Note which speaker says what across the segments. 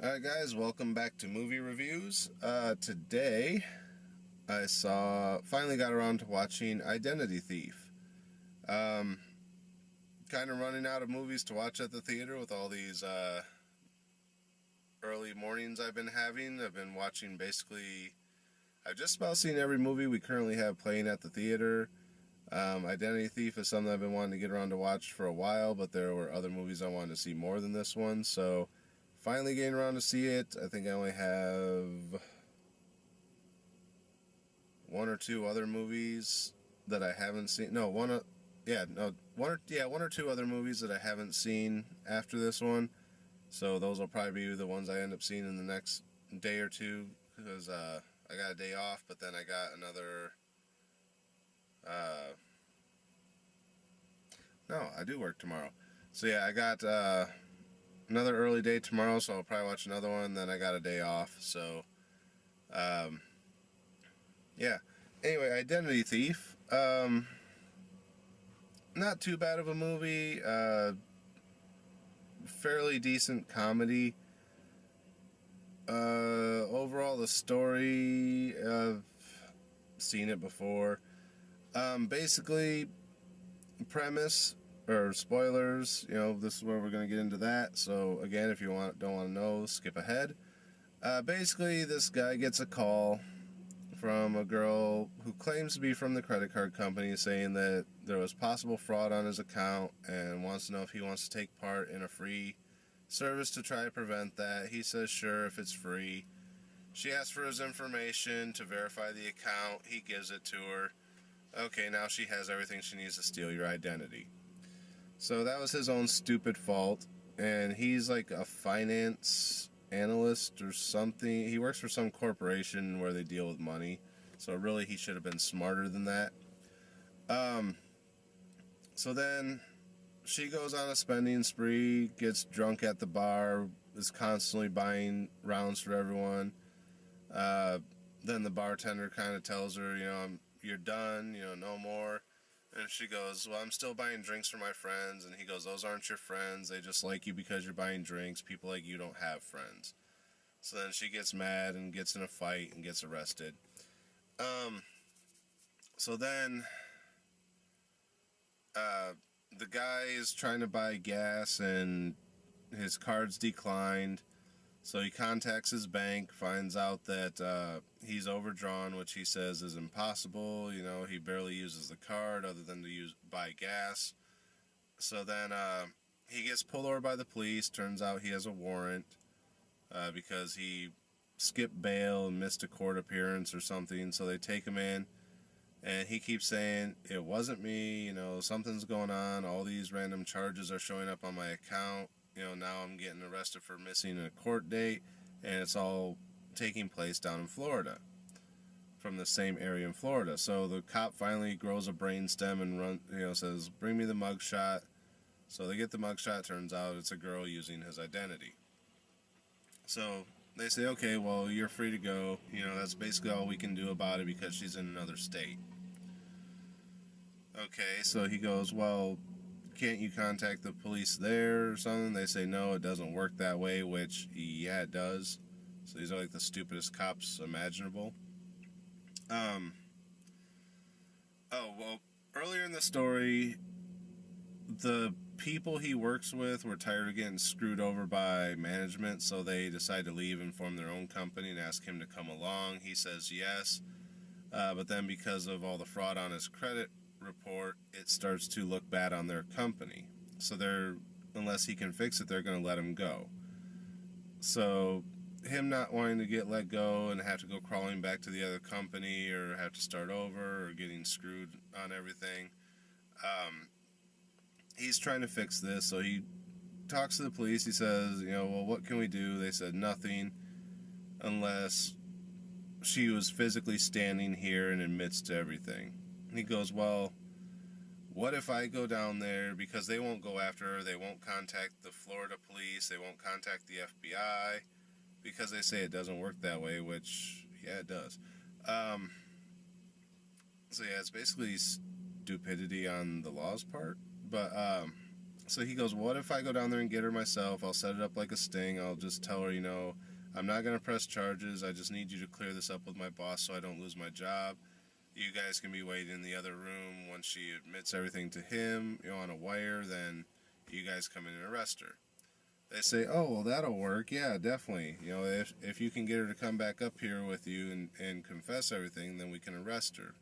Speaker 1: Alright guys, welcome back to Movie Reviews. Today I finally got around to watching Identity Thief. Kind of running out of movies to watch at the theater with all these early mornings I've been having. I've been watching I've just about seen every movie we currently have playing at the theater. Identity Thief is something I've been wanting to get around to watch for a while, but there were other movies I wanted to see more than this one, so finally getting around to see it. I think I only have one or two other movies that I haven't seen. No, one or two other movies that I haven't seen after this one. So those will probably be the ones I end up seeing in the next day or two, because I got a day off, but then I got another. No, I do work tomorrow. So yeah, I got another early day tomorrow, so I'll probably watch another one. Then I got a day off, so yeah. Anyway, Identity Thief. Not too bad of a movie. Fairly decent comedy. Overall, the story, I've seen it before. Basically, premise or spoilers. This is where we're going to get into that. So again, if you don't want to know, skip ahead. Basically, this guy gets a call from a girl who claims to be from the credit card company, saying that there was possible fraud on his account and wants to know if he wants to take part in a free service to try to prevent that. He says sure, if it's free. She asks for his information to verify the account. He gives it to her. Okay, now she has everything she needs to steal your identity. So that was his own stupid fault, and he's like a finance analyst or something. He works for some corporation where they deal with money, so really he should have been smarter than that. So then she goes on a spending spree, gets drunk at the bar, is constantly buying rounds for everyone. Then the bartender kind of tells her, you're done, no more. And she goes, well, I'm still buying drinks for my friends. And he goes, those aren't your friends. They just like you because you're buying drinks. People like you don't have friends. So then she gets mad and gets in a fight and gets arrested. So then the guy is trying to buy gas and his card's declined. So he contacts his bank, finds out that he's overdrawn, which he says is impossible. He barely uses the card other than to buy gas. So then he gets pulled over by the police. Turns out he has a warrant because he skipped bail and missed a court appearance or something. So they take him in, and he keeps saying, it wasn't me, something's going on. All these random charges are showing up on my account. Now I'm getting arrested for missing a court date, and it's all taking place down in Florida, from the same area in Florida. So the cop finally grows a brainstem and says, bring me the mugshot. So they get the mugshot. Turns out it's a girl using his identity. So they say, okay, well, you're free to go. That's basically all we can do about it because she's in another state. Okay, so he goes, well, can't you contact the police there or something? They say no, it doesn't work that way, which yeah, it does. So these are like the stupidest cops imaginable. Earlier in the story, the people he works with were tired of getting screwed over by management, so they decide to leave and form their own company and ask him to come along. He says yes, but then because of all the fraud on his credit report, it starts to look bad on their company. So unless he can fix it, they're going to let him go. So him not wanting to get let go and have to go crawling back to the other company or have to start over or getting screwed on everything, he's trying to fix this. So he talks to the police. He says, well, what can we do? They said nothing unless she was physically standing here and admits to everything. He goes, well, what if I go down there, because they won't go after her, they won't contact the Florida police, they won't contact the FBI, because they say it doesn't work that way, which, yeah, it does. So yeah, it's basically stupidity on the law's part, but So he goes, what if I go down there and get her myself? I'll set it up like a sting. I'll just tell her, I'm not going to press charges. I just need you to clear this up with my boss so I don't lose my job. You guys can be waiting in the other room. Once she admits everything to him, on a wire, then you guys come in and arrest her. They say, oh, well, that'll work. Yeah, definitely. If you can get her to come back up here with you and confess everything, then we can arrest her.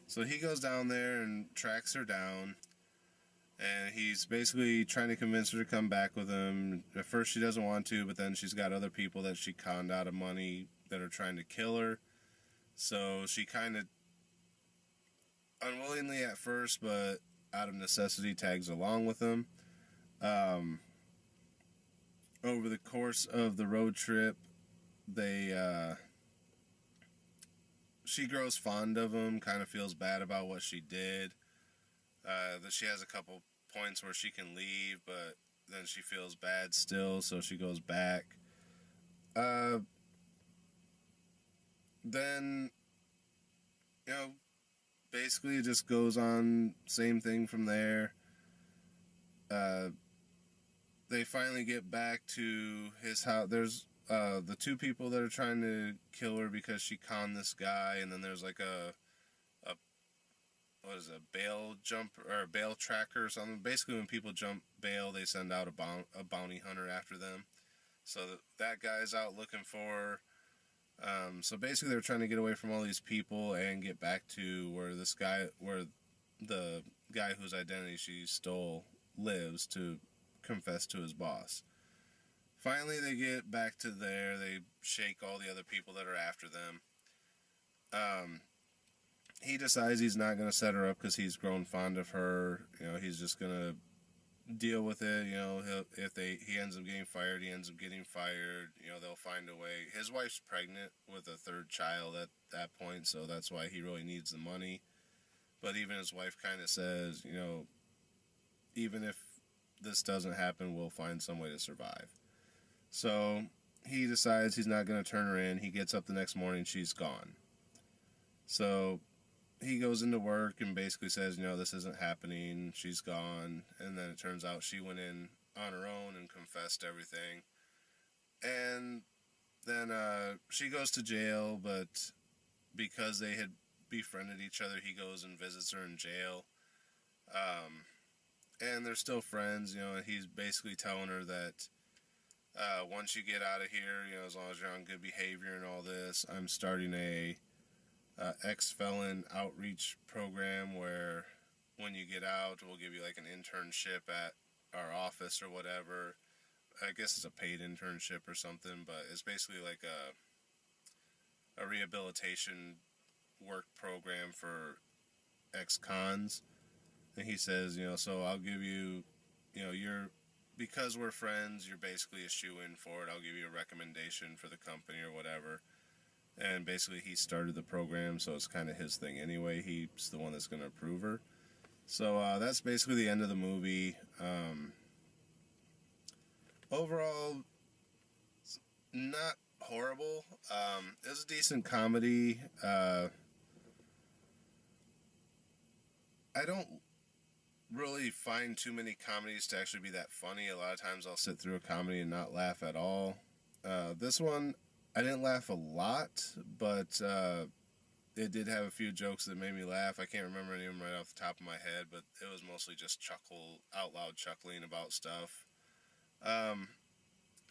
Speaker 1: So he goes down there and tracks her down. And he's basically trying to convince her to come back with him. At first she doesn't want to, but then she's got other people that she conned out of money that are trying to kill her. So she kind of, unwillingly at first, but out of necessity, tags along with him. Over the course of the road trip, she grows fond of him, kind of feels bad about what she did. That she has a couple points where she can leave, but then she feels bad still, so she goes back. Then, basically it just goes on, same thing from there. They finally get back to his house. There's the two people that are trying to kill her because she conned this guy, and then there's like a bail jump or a bail tracker or something. Basically, when people jump bail, they send out a bounty hunter after them. So that guy's out looking for her. So basically, they're trying to get away from all these people and get back to where the guy whose identity she stole lives to confess to his boss. Finally, they get back to there. They shake all the other people that are after them. He decides he's not going to set her up because he's grown fond of her. He's just going to deal with it. If he ends up getting fired, he ends up getting fired. They'll find a way. His wife's pregnant with a third child at that point, so that's why he really needs the money. But even his wife kind of says, even if this doesn't happen, we'll find some way to survive. So he decides he's not going to turn her in. He gets up the next morning, she's gone. So he goes into work and basically says, this isn't happening, she's gone. And then it turns out she went in on her own and confessed everything. And then she goes to jail, but because they had befriended each other, he goes and visits her in jail. And they're still friends, and he's basically telling her that once you get out of here, as long as you're on good behavior and all this, I'm starting a ex-felon outreach program where when you get out, we'll give you like an internship at our office or whatever. I guess it's a paid internship or something, but it's basically like a rehabilitation work program for ex-cons. And he says, so I'll give you, because we're friends, you're basically a shoo-in for it. I'll give you a recommendation for the company or whatever. And basically he started the program, so it's kind of his thing anyway. He's the one that's going to approve her. So that's basically the end of the movie. Overall, not horrible. It was a decent comedy. I don't really find too many comedies to actually be that funny. A lot of times I'll sit through a comedy and not laugh at all. This one, I didn't laugh a lot, but it did have a few jokes that made me laugh. I can't remember any of them right off the top of my head, but it was mostly just out loud chuckling about stuff.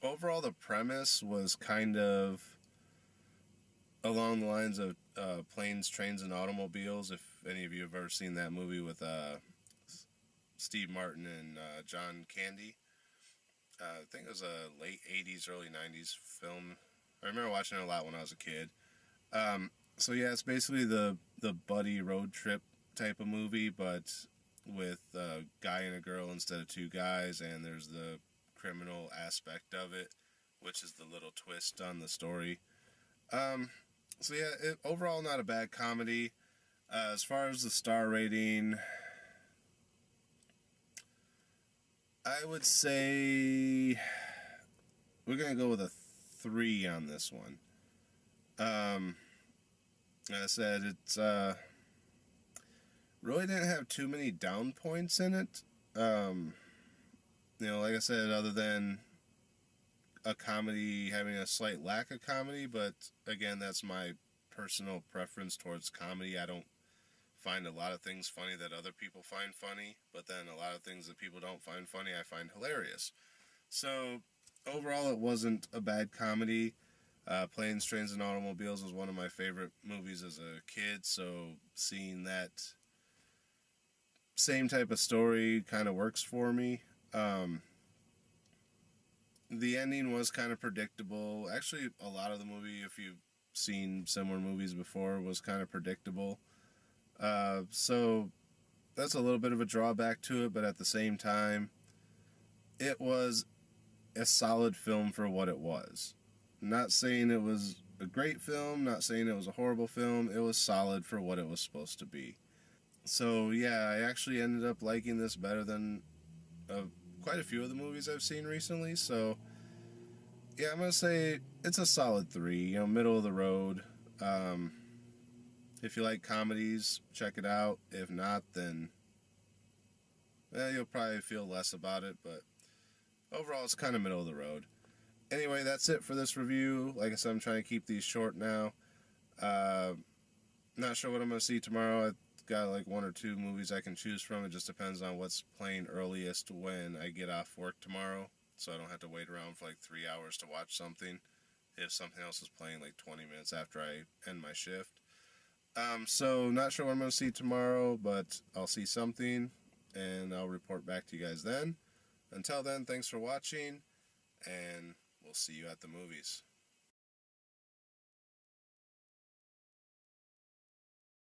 Speaker 1: Overall, the premise was kind of along the lines of Planes, Trains, and Automobiles, if any of you have ever seen that movie with Steve Martin and John Candy. I think it was a late 80s, early 90s film. I remember watching it a lot when I was a kid. So yeah, it's basically the buddy road trip type of movie, but with a guy and a girl instead of two guys, and there's the criminal aspect of it, which is the little twist on the story. So yeah, overall not a bad comedy. As far as the star rating, I would say we're going to go with a 3 on this one. Like I said, it's really didn't have too many down points in it. Like I said, other than a comedy having a slight lack of comedy, but again, that's my personal preference towards comedy. I don't find a lot of things funny that other people find funny, but then a lot of things that people don't find funny, I find hilarious. So, overall, it wasn't a bad comedy. Planes, Trains, and Automobiles was one of my favorite movies as a kid, so seeing that same type of story kind of works for me. The ending was kind of predictable. Actually, a lot of the movie, if you've seen similar movies before, was kind of predictable. So that's a little bit of a drawback to it, but at the same time, it was a solid film for what it was. Not saying it was a great film, not saying it was a horrible film. It was solid for what it was supposed to be. So yeah, I actually ended up liking this better than quite a few of the movies I've seen recently. So yeah, I'm gonna say it's a solid 3. Middle of the road. If you like comedies, check it out. If not, then you'll probably feel less about it. But overall, it's kind of middle of the road. Anyway, that's it for this review. Like I said, I'm trying to keep these short now. Not sure what I'm going to see tomorrow. I've got like 1 or 2 movies I can choose from. It just depends on what's playing earliest when I get off work tomorrow, so I don't have to wait around for like 3 hours to watch something if something else is playing like 20 minutes after I end my shift. So not sure what I'm going to see tomorrow, but I'll see something, and I'll report back to you guys then. Until then, thanks for watching, and we'll see you at the movies.